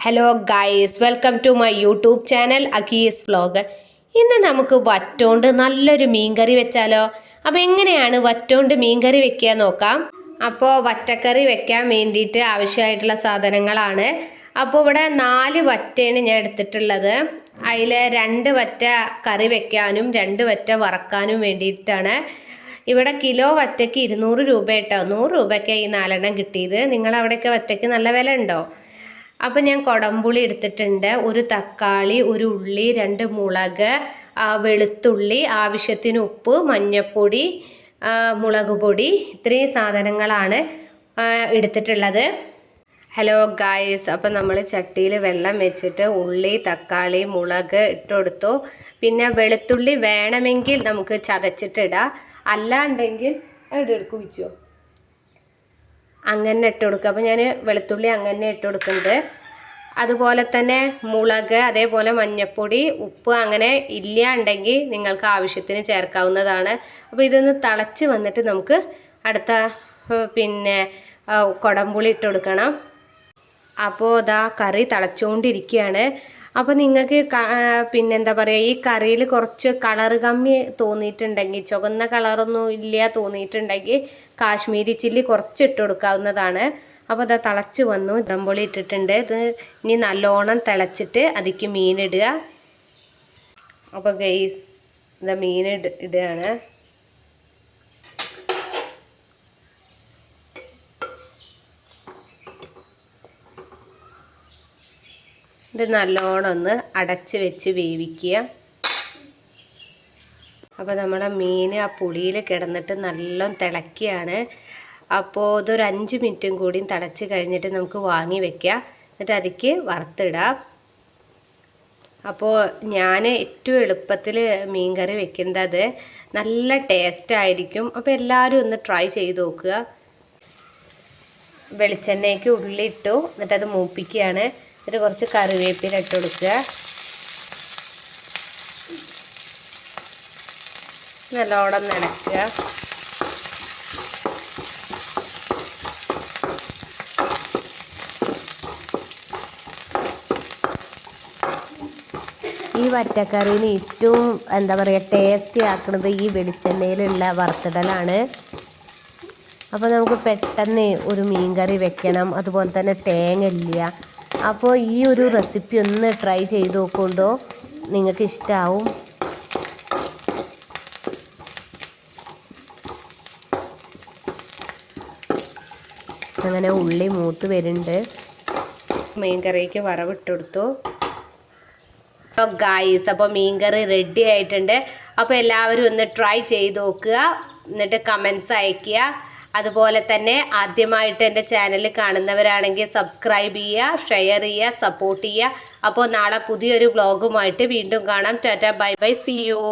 Hello guys, welcome to my YouTube channel Akhees vlog. ഇന്ന് നമുക്ക് വറ്റോണ്ട് നല്ലൊരു മീൻകറി വെച്ചാലോ? അപ്പോൾ എങ്ങനെയാണ് വറ്റോണ്ട് മീൻകറി വെക്കുക നോക്കാം. അപ്പോൾ വറ്റക്കറി വെക്കാൻ വേണ്ടിയിട്ട് ആവശ്യമായിട്ടുള്ള സാധനങ്ങളാണ്. അപ്പോൾ ഇവിടെ 4 വറ്റയാണ് ഞാൻ എടുത്തിട്ടുള്ളത്. അതിൽ 2 വറ്റ കറി വെക്കാനും 2 വറ്റ വറക്കാനും വേണ്ടിയിട്ടാണ്. ഇവിടെ കിലോ വറ്റയ്ക്ക് 200 രൂപ കേട്ടോ. 100 രൂപയ്ക്ക് ഈ 4 എണ്ണം കിട്ടിയത്. നിങ്ങളവിടെയൊക്കെ വറ്റയ്ക്ക് നല്ല വില ഉണ്ടോ? അപ്പോൾ ഞാൻ കുടംപുളി എടുത്തിട്ടുണ്ട്, ഒരു തക്കാളി, ഒരു ഉള്ളി, 2 മുളക്, വെളുത്തുള്ളി, ആവശ്യത്തിന് ഉപ്പ്, മഞ്ഞൾപ്പൊടി, മുളക് പൊടി, ഇത്രയും സാധനങ്ങളാണ് എടുത്തിട്ടുള്ളത്. ഹലോ ഗായ്സ്, അപ്പം നമ്മൾ ചട്ടിയിൽ വെള്ളം വെച്ചിട്ട് ഉള്ളി, തക്കാളി, മുളക് ഇട്ട് കൊടുത്തു. പിന്നെ വെളുത്തുള്ളി വേണമെങ്കിൽ നമുക്ക് ചതച്ചിട്ടിടാം, അല്ലാണ്ടെങ്കിൽ എടുക്കും വെച്ചോ അങ്ങനെ ഇട്ട് കൊടുക്കുക. അപ്പോൾ ഞാൻ വെളുത്തുള്ളി അങ്ങനെ ഇട്ട് കൊടുക്കുന്നുണ്ട്. അതുപോലെ തന്നെ മുളക്, അതേപോലെ മഞ്ഞൾപ്പൊടി, ഉപ്പ് അങ്ങനെ ഇല്ലാണ്ടെങ്കിൽ നിങ്ങൾക്ക് ആവശ്യത്തിന് ചേർക്കാവുന്നതാണ്. അപ്പോൾ ഇതൊന്ന് തിളച്ച് വന്നിട്ട് നമുക്ക് അടുത്ത കുടംപുളി ഇട്ട് കൊടുക്കണം. അപ്പോൾ ഇതാ കറി തിളച്ചുകൊണ്ടിരിക്കുകയാണ്. അപ്പോൾ നിങ്ങൾക്ക് എന്താ പറയുക, ഈ കറിയിൽ കുറച്ച് കളർ കമ്മി തോന്നിയിട്ടുണ്ടെങ്കിൽ, ചുവന്ന കളറൊന്നും ഇല്ല തോന്നിയിട്ടുണ്ടെങ്കിൽ കാശ്മീരി ചില്ലി കുറച്ച് ഇട്ട് കൊടുക്കാവുന്നതാണ്. അപ്പോൾ അത് തിളച്ച് വന്നു, കുടംപുളി ഇട്ടിട്ടുണ്ട്. ഇത് ഇനി നല്ലോണം തിളച്ചിട്ട് അതിലേക്ക് മീനിടുക. അപ്പോൾ ഗൈസ് ഇതാ മീൻ ഇടുകയാണ്. ഇത് നല്ലോണം ഒന്ന് അടച്ച് വെച്ച് വേവിക്കുക. അപ്പോൾ നമ്മുടെ മീൻ ആ പുളിയിൽ കിടന്നിട്ട് നല്ലോണം തിളക്കുകയാണ്. അപ്പോൾ ഇതൊരു 5 മിനിറ്റും കൂടി തിളച്ച് കഴിഞ്ഞിട്ട് നമുക്ക് വാങ്ങി വെക്കുക. എന്നിട്ട് അതിലേക്ക് വറുത്തിടാം. അപ്പോൾ ഞാൻ ഏറ്റവും എളുപ്പത്തിൽ മീൻ കറി വെക്കേണ്ടത് നല്ല ടേസ്റ്റ് ആയിരിക്കും. അപ്പോൾ എല്ലാവരും ഒന്ന് ട്രൈ ചെയ്ത് നോക്കുക. വെളിച്ചെണ്ണയ്ക്ക് ഉള്ളി ഇട്ടു, എന്നിട്ടത് മൂപ്പിക്കുകയാണ്. എന്നിട്ട് കുറച്ച് കറിവേപ്പില ഇട്ട് കൊടുക്കുക. നല്ലോണം നനയ്ക്കുക. ഈ വറ്റക്കറിന് ഏറ്റവും എന്താ പറയുക ടേസ്റ്റി ആക്കുന്നത് ഈ വെളിച്ചെണ്ണയിലുള്ള വറുത്തിടലാണ്. അപ്പോൾ നമുക്ക് പെട്ടെന്ന് ഒരു മീൻ കറി വെക്കണം, അതുപോലെ തന്നെ തേങ്ങ ഇല്ല. അപ്പോൾ ഈ ഒരു റെസിപ്പി ഒന്ന് ട്രൈ ചെയ്ത് നോക്കുകൊണ്ടോ, നിങ്ങൾക്ക് ഇഷ്ടമാവും. അങ്ങനെ ഉള്ളി മൂത്ത് വരുന്നുണ്ട്. മീൻ കറിക്ക് വറവിട്ട് കൊടുത്തു. ഗായ്സ്, അപ്പോൾ മീൻ കറി റെഡി ആയിട്ടുണ്ട്. അപ്പോൾ എല്ലാവരും ഒന്ന് ട്രൈ ചെയ്ത് നോക്കുക, എന്നിട്ട് കമൻസ് അയയ്ക്കുക. അതുപോലെ തന്നെ ആദ്യമായിട്ട് എൻ്റെ ചാനൽ കാണുന്നവരാണെങ്കിൽ സബ്സ്ക്രൈബ് ചെയ്യുക, ഷെയർ ചെയ്യുക, സപ്പോർട്ട് ചെയ്യുക. അപ്പോൾ നാളെ പുതിയൊരു വ്ളോഗുമായിട്ട് വീണ്ടും കാണാം. ടാറ്റ, ബൈ ബൈ, സീ യു.